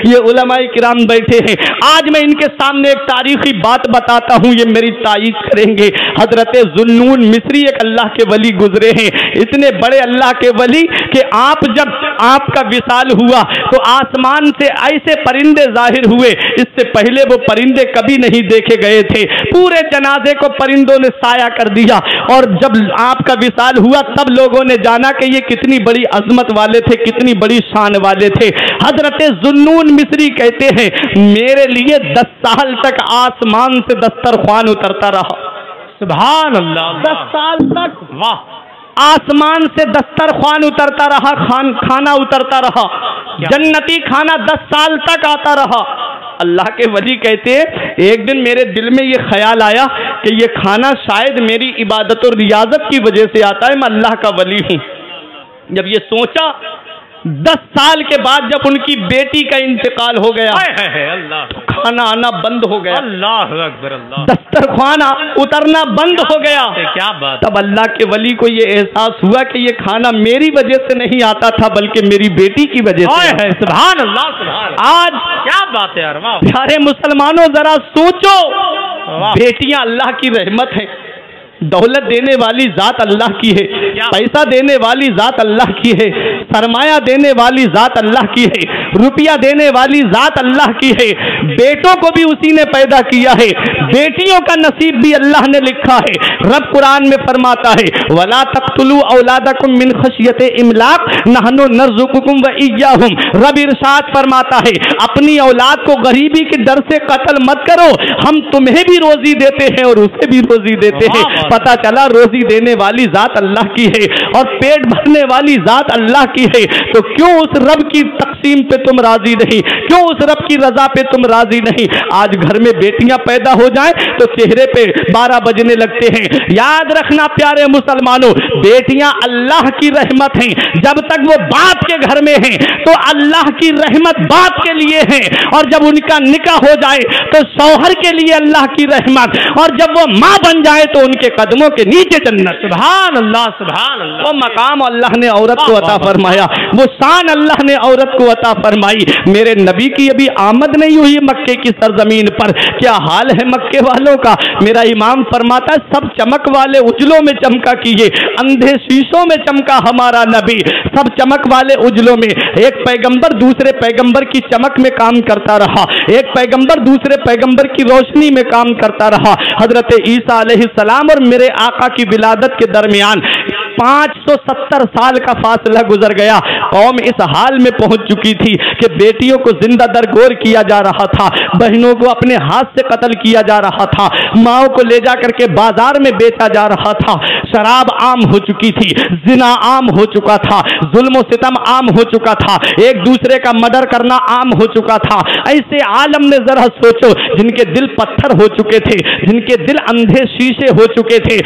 ये उलमाए किराम बैठे हैं। आज मैं इनके सामने एक तारीखी बात बताता हूँ, ये मेरी तायीद करेंगे। हजरत जुन्नून मिस्री एक अल्लाह के वली गुजरे हैं, इतने बड़े अल्लाह के वली कि जब आपका विसाल हुआ तो आसमान से ऐसे परिंदे जाहिर हुए, इससे पहले वो परिंदे कभी नहीं देखे गए थे। पूरे जनाजे को परिंदों ने साया कर दिया, और जब आपका विसाल हुआ तब लोगों ने जाना कि ये कितनी बड़ी अजमत वाले थे, कितनी बड़ी शान वाले थे। हजरत जुन्नून मिस्री कहते हैं, मेरे लिए 10 साल तक आसमान से दस्तरख्वान उतरता रहा। सुभान अल्लाह। 10 साल तक वाह। आसमान से दस्तरख्वान उतरता रहा, खाना उतरता रहा, जन्नती खाना 10 साल तक आता रहा। अल्लाह के वली कहते हैं, एक दिन मेरे दिल में ये ख्याल आया कि ये खाना शायद मेरी इबादत और रियाजत की वजह से आता है, मैं अल्लाह का वली हूँ। जब ये सोचा, 10 साल के बाद जब उनकी बेटी का इंतकाल हो गया, अल्लाह, तो खाना आना बंद हो गया, अल्लाह अकबर, अल्लाह, दस्तरख्वान उतरना बंद हो गया। क्या बात। तब अल्लाह के वली को ये एहसास हुआ कि ये खाना मेरी वजह से नहीं आता था, बल्कि मेरी बेटी की वजह से। सुभान अल्लाह, सुभान। आज क्या बात है यार, वाह। प्यारे मुसलमानों, जरा सोचो, बेटियां अल्लाह की रहमत है, दौलत देने वाली जात अल्लाह की है, पैसा देने वाली जात अल्लाह की है, सरमाया देने वाली जात अल्लाह की है, रुपया देने वाली जात अल्लाह की है। बेटों को भी उसी ने पैदा किया है, बेटियों का नसीब भी अल्लाह ने लिखा है। रब कुरान में फरमाता है, वला तक़्तुलू औलादकुम मिन खशियत इमलाक नहनु नर्ज़ुकुकुम व इय्याहुम। रब इरशाद फरमाता है, अपनी औलाद को गरीबी के डर से कत्ल मत करो, हम तुम्हें भी रोजी देते हैं और उसे भी रोजी देते हैं। पता चला रोजी देने वाली जात अल्लाह की है और पेट भरने वाली जात अल्लाह की है। तो क्यों उस रब की तकसीम पे तुम राजी नहीं, क्यों उस रब की रजा पे तुम राजी नहीं? आज घर में बेटियां पैदा हो जाएं तो चेहरे पे 12 बजने लगते हैं। याद रखना प्यारे मुसलमानों, बेटियां अल्लाह की रहमत हैं। जब तक वो बाप के घर में हैं तो अल्लाह की रहमत बाप के लिए है, और जब उनका निकाह हो जाए तो शौहर के लिए अल्लाह की रहमत, और जब वो माँ बन जाए तो उनके कदमों के नीचे जन्नत। सुभान अल्लाह, सुभान अल्लाह। वो मकाम अल्लाह ने औरत को अता फरमाया, वो शान अल्लाह ने औरत को अता फरमाई। मेरे नबी की अभी आमद नहीं हुई मक्के की सरजमीन पर, क्या हाल है मक्के वालों का? मेरा इमाम फरमाता है, सब चमक वाले उजलों में चमका किए, अंधे शीशों में चमका हमारा नबी। सब चमक वाले उजलों में, एक पैगंबर दूसरे पैगंबर की चमक में काम करता रहा, एक पैगंबर दूसरे पैगंबर की रोशनी में काम करता रहा। हजरत ईसा अलैहिस्सलाम और मेरे आका की विलादत के दरमियान 570 साल का फासला गुजर गया। कौम इस हाल में पहुंच चुकी थी कि बेटियों को जिंदा दरगोर किया जा रहा था, बहनों को अपने हाथ से कत्ल किया जा रहा था, माओ को ले जाकर के बाजार में बेचा जा रहा था, शराब आम हो चुकी थी, जिना आम हो चुका था, जुल्म सितम आम हो चुका था, एक दूसरे का मर्डर करना आम हो चुका था। ऐसे आलम में जरा सोचो, जिनके दिल पत्थर हो चुके थे, जिनके दिल अंधे शीशे हो चुके थे,